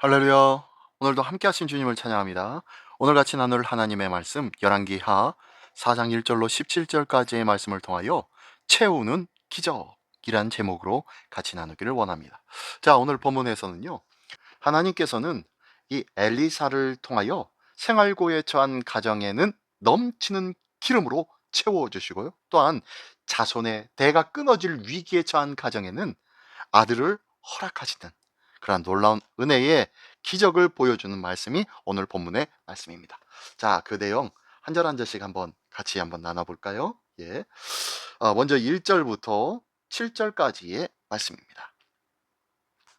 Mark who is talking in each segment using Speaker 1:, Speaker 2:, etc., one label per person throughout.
Speaker 1: 할렐루야. 오늘도 함께 하신 주님을 찬양합니다. 오늘 같이 나눌 하나님의 말씀 열왕기하 4장 1절로 17절까지의 말씀을 통하여 채우는 기적이란 제목으로 같이 나누기를 원합니다. 자, 오늘 본문에서는요. 하나님께서는 이 엘리사를 통하여 생활고에 처한 가정에는 넘치는 기름으로 채워 주시고요. 또한 자손의 대가 끊어질 위기에 처한 가정에는 아들을 허락하시는 그러한 놀라운 은혜의 기적을 보여주는 말씀이 오늘 본문의 말씀입니다. 자, 그 내용 한 절 한 절씩 같이 나눠볼까요? 예. 먼저 1절부터 7절까지의 말씀입니다.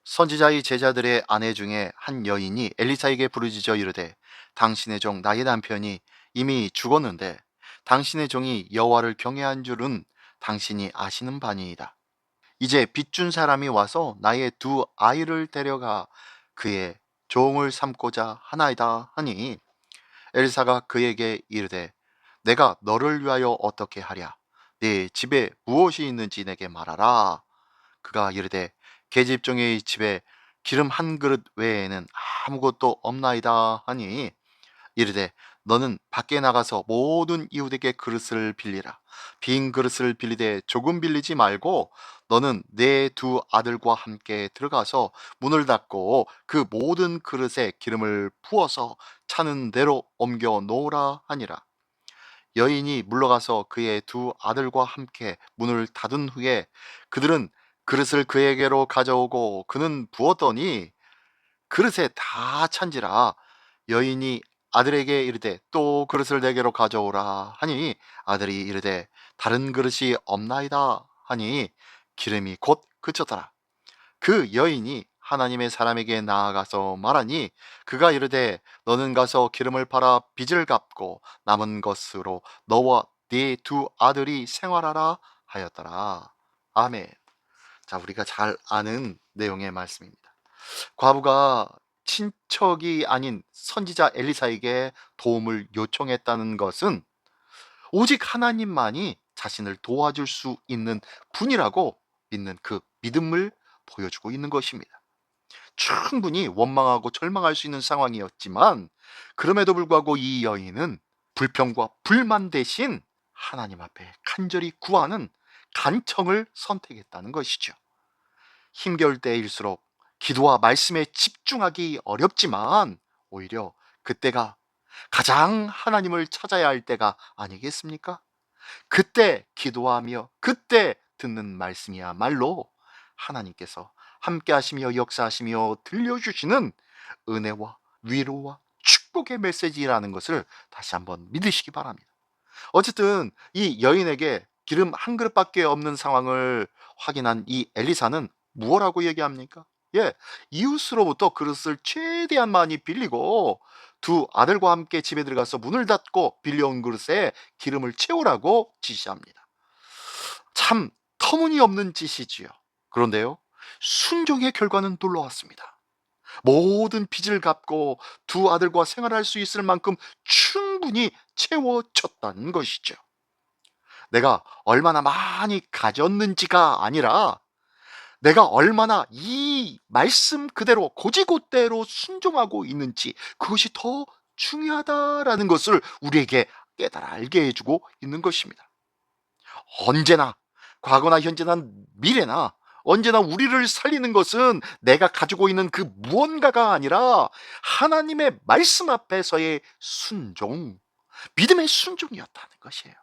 Speaker 1: 선지자의 제자들의 아내 중에 한 여인이 엘리사에게 부르짖어 이르되 당신의 종 나의 남편이 이미 죽었는데 당신의 종이 여호와를 경외한 줄은 당신이 아시는 바니이다. 이제 빚준 사람이 와서 나의 두 아이를 데려가 그의 종을 삼고자 하나이다 하니 엘사가 그에게 이르되 내가 너를 위하여 어떻게 하랴 네 집에 무엇이 있는지 내게 말하라. 그가 이르되 계집종의 집에 기름 한 그릇 외에는 아무것도 없나이다 하니 이르되 너는 밖에 나가서 모든 이웃에게 그릇을 빌리라. 빈 그릇을 빌리되 조금 빌리지 말고 너는 내 두 아들과 함께 들어가서 문을 닫고 그 모든 그릇에 기름을 부어서 차는 대로 옮겨 놓으라 하니라. 여인이 물러가서 그의 두 아들과 함께 문을 닫은 후에 그들은 그릇을 그에게로 가져오고 그는 부었더니 그릇에 다 찬지라. 여인이 아들에게 이르되 또 그릇을 내게로 가져오라 하니 아들이 이르되 다른 그릇이 없나이다 하니 기름이 곧 그쳤더라. 그 여인이 하나님의 사람에게 나아가서 말하니 그가 이르되 너는 가서 기름을 팔아 빚을 갚고 남은 것으로 너와 네 두 아들이 생활하라 하였더라. 아멘. 자, 우리가 잘 아는 내용의 말씀입니다. 과부가 친척이 아닌 선지자 엘리사에게 도움을 요청했다는 것은 오직 하나님만이 자신을 도와줄 수 있는 분이라고 믿는 그 믿음을 보여주고 있는 것입니다. 충분히 원망하고 절망할 수 있는 상황이었지만 그럼에도 불구하고 이 여인은 불평과 불만 대신 하나님 앞에 간절히 구하는 간청을 선택했다는 것이죠. 힘겨울 때일수록 기도와 말씀에 집중하기 어렵지만 오히려 그때가 가장 하나님을 찾아야 할 때가 아니겠습니까? 그때 기도하며 그때 듣는 말씀이야말로 하나님께서 함께 하시며 역사하시며 들려주시는 은혜와 위로와 축복의 메시지라는 것을 다시 한번 믿으시기 바랍니다. 어쨌든 이 여인에게 기름 한 그릇밖에 없는 상황을 확인한 이 엘리사는 무엇라고 얘기합니까? 예, 이웃으로부터 그릇을 최대한 많이 빌리고 두 아들과 함께 집에 들어가서 문을 닫고 빌려온 그릇에 기름을 채우라고 지시합니다. 참 터무니없는 짓이지요. 그런데요, 순종의 결과는 놀라웠습니다. 모든 빚을 갚고 두 아들과 생활할 수 있을 만큼 충분히 채워졌다는 것이죠. 내가 얼마나 많이 가졌는지가 아니라 내가 얼마나 이 말씀 그대로 고지고대로 순종하고 있는지 그것이 더 중요하다라는 것을 우리에게 깨달아 알게 해주고 있는 것입니다. 언제나 과거나 현재나 미래나 언제나 우리를 살리는 것은 내가 가지고 있는 그 무언가가 아니라 하나님의 말씀 앞에서의 순종, 믿음의 순종이었다는 것이에요.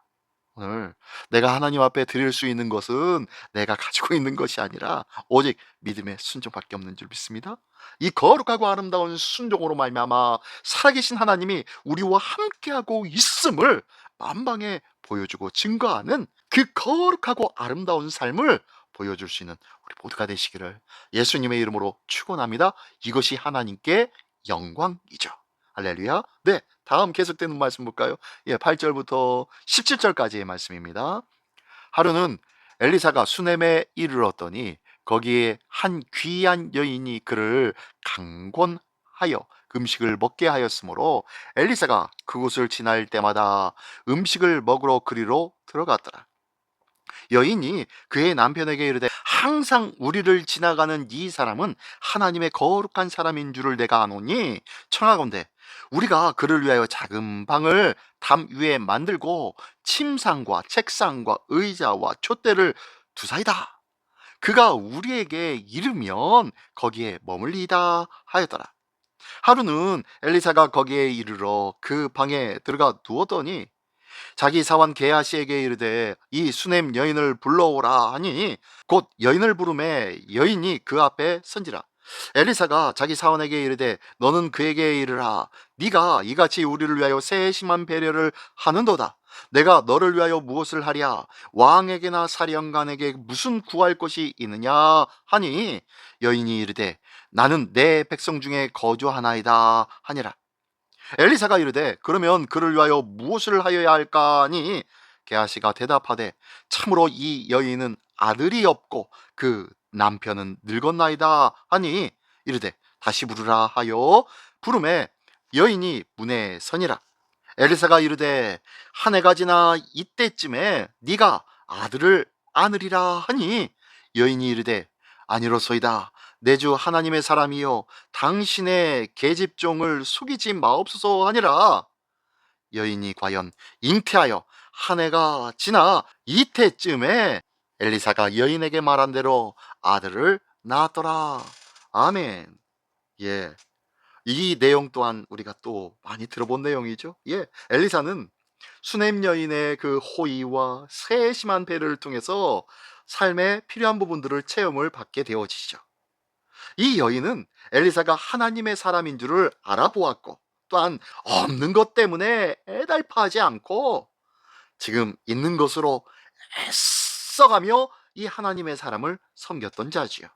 Speaker 1: 오늘 내가 하나님 앞에 드릴 수 있는 것은 내가 가지고 있는 것이 아니라 오직 믿음의 순종밖에 없는 줄 믿습니다. 이 거룩하고 아름다운 순종으로 말미암아 살아계신 하나님이 우리와 함께하고 있음을 만방에 보여주고 증거하는 그 거룩하고 아름다운 삶을 보여줄 수 있는 우리 모두가 되시기를 예수님의 이름으로 축원합니다. 이것이 하나님께 영광이죠. 할렐루야. 네, 다음 계속되는 말씀 볼까요? 예, 8절부터 17절까지의 말씀입니다. 하루는 엘리사가 수넴에 이르렀더니 거기에 한 귀한 여인이 그를 강권하여 음식을 먹게 하였으므로 엘리사가 그곳을 지날 때마다 음식을 먹으러 그리로 들어갔더라. 여인이 그의 남편에게 이르되 항상 우리를 지나가는 이 사람은 하나님의 거룩한 사람인 줄을 내가 아노니 청하건대 우리가 그를 위하여 작은 방을 담 위에 만들고 침상과 책상과 의자와 촛대를 두사이다. 그가 우리에게 이르면 거기에 머물리이다 하였더라. 하루는 엘리사가 거기에 이르러 그 방에 들어가 누웠더니 자기 사원 게하시에게 이르되 이 수냄 여인을 불러오라 하니 곧 여인을 부르매 여인이 그 앞에 선지라. 엘리사가 자기 사원에게 이르되 너는 그에게 이르라. 네가 이같이 우리를 위하여 세심한 배려를 하는도다. 내가 너를 위하여 무엇을 하랴? 왕에게나 사령관에게 무슨 구할 것이 있느냐 하니 여인이 이르되 나는 내 백성 중에 거주하나이다 하니라. 엘리사가 이르되 그러면 그를 위하여 무엇을 하여야 할까 하니 게하시가 대답하되 참으로 이 여인은 아들이 없고 그 남편은 늙었나이다 하니 이르되 다시 부르라 하여 부르매 여인이 문에 서니라. 엘리사가 이르되 한 해가 지나 이때쯤에 네가 아들을 안으리라 하니 여인이 이르되 아니로소이다. 내 주 하나님의 사람이여 당신의 계집종을 속이지 마옵소서 하니라. 여인이 과연 잉태하여 한 해가 지나 이때쯤에 엘리사가 여인에게 말한 대로 아들을 낳았더라. 아멘. 예. 이 내용 또한 우리가 또 많이 들어본 내용이죠. 예. 엘리사는 수냄 여인의 그 호의와 세심한 배려를 통해서 삶의 필요한 부분들을 체험을 받게 되어지죠. 이 여인은 엘리사가 하나님의 사람인 줄을 알아보았고 또한 없는 것 때문에 애달파하지 않고 지금 있는 것으로 애써가며 이 하나님의 사람을 섬겼던 자지요.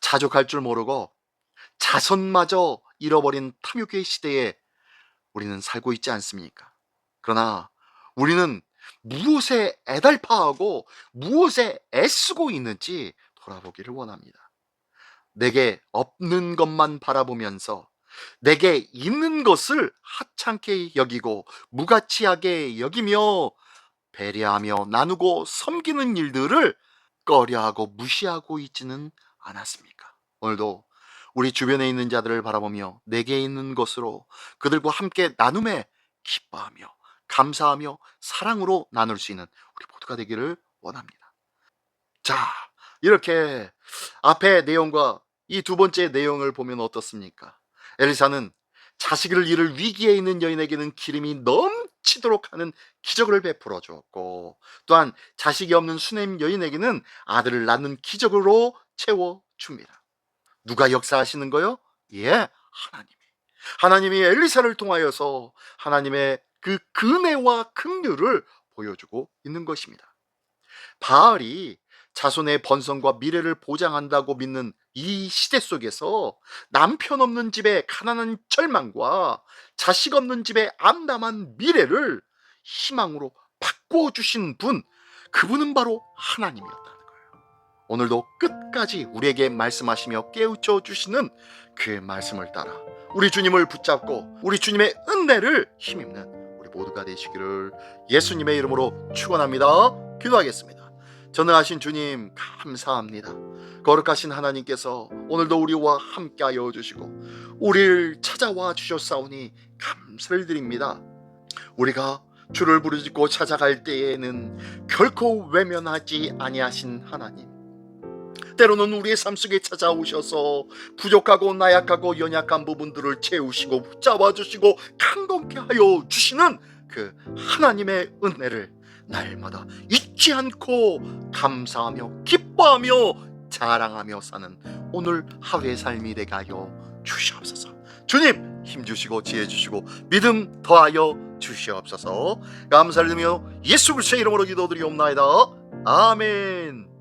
Speaker 1: 자족할 줄 모르고 자손마저 잃어버린 탐욕의 시대에 우리는 살고 있지 않습니까? 그러나 우리는 무엇에 애달파하고 무엇에 애쓰고 있는지 돌아보기를 원합니다. 내게 없는 것만 바라보면서 내게 있는 것을 하찮게 여기고 무가치하게 여기며 배려하며 나누고 섬기는 일들을 꺼려하고 무시하고 있지는 않았습니까? 오늘도 우리 주변에 있는 자들을 바라보며 내게 있는 것으로 그들과 함께 나눔에 기뻐하며 감사하며 사랑으로 나눌 수 있는 우리 모두가 되기를 원합니다. 자, 이렇게 앞의 내용과 이 두 번째 내용을 보면 어떻습니까? 엘리사는 자식을 잃을 위기에 있는 여인에게는 기름이 넘치도록 하는 기적을 베풀어 주었고 또한 자식이 없는 수냄 여인에게는 아들을 낳는 기적으로 채워 줍니다. 누가 역사하시는 거요? 예, 하나님이 엘리사를 통하여서 하나님의 그 은혜와 긍휼을 보여주고 있는 것입니다. 바알이 자손의 번성과 미래를 보장한다고 믿는 이 시대 속에서 남편 없는 집의 가난한 절망과 자식 없는 집의 암담한 미래를 희망으로 바꿔주신 분, 그분은 바로 하나님이었다는 거예요. 오늘도 끝까지 우리에게 말씀하시며 깨우쳐 주시는 그 말씀을 따라 우리 주님을 붙잡고 우리 주님의 은혜를 힘입는 우리 모두가 되시기를 예수님의 이름으로 축원합니다. 기도하겠습니다. 전능하신 주님 감사합니다. 거룩하신 하나님께서 오늘도 우리와 함께하여 주시고 우리를 찾아와 주셨사오니 감사를 드립니다. 우리가 주를 부르짖고 찾아갈 때에는 결코 외면하지 아니하신 하나님, 때로는 우리의 삶 속에 찾아오셔서 부족하고 나약하고 연약한 부분들을 채우시고 붙잡아 주시고 강건케 하여 주시는 그 하나님의 은혜를 날마다 잊지 않고 감사하며 기뻐하며 자랑하며 사는 오늘 하루의 삶이 되게 하여 주시옵소서. 주님 힘주시고 지혜주시고 믿음 더하여 주시옵소서. 감사를 드리며 예수 그리스도의 이름으로 기도드리옵나이다. 아멘.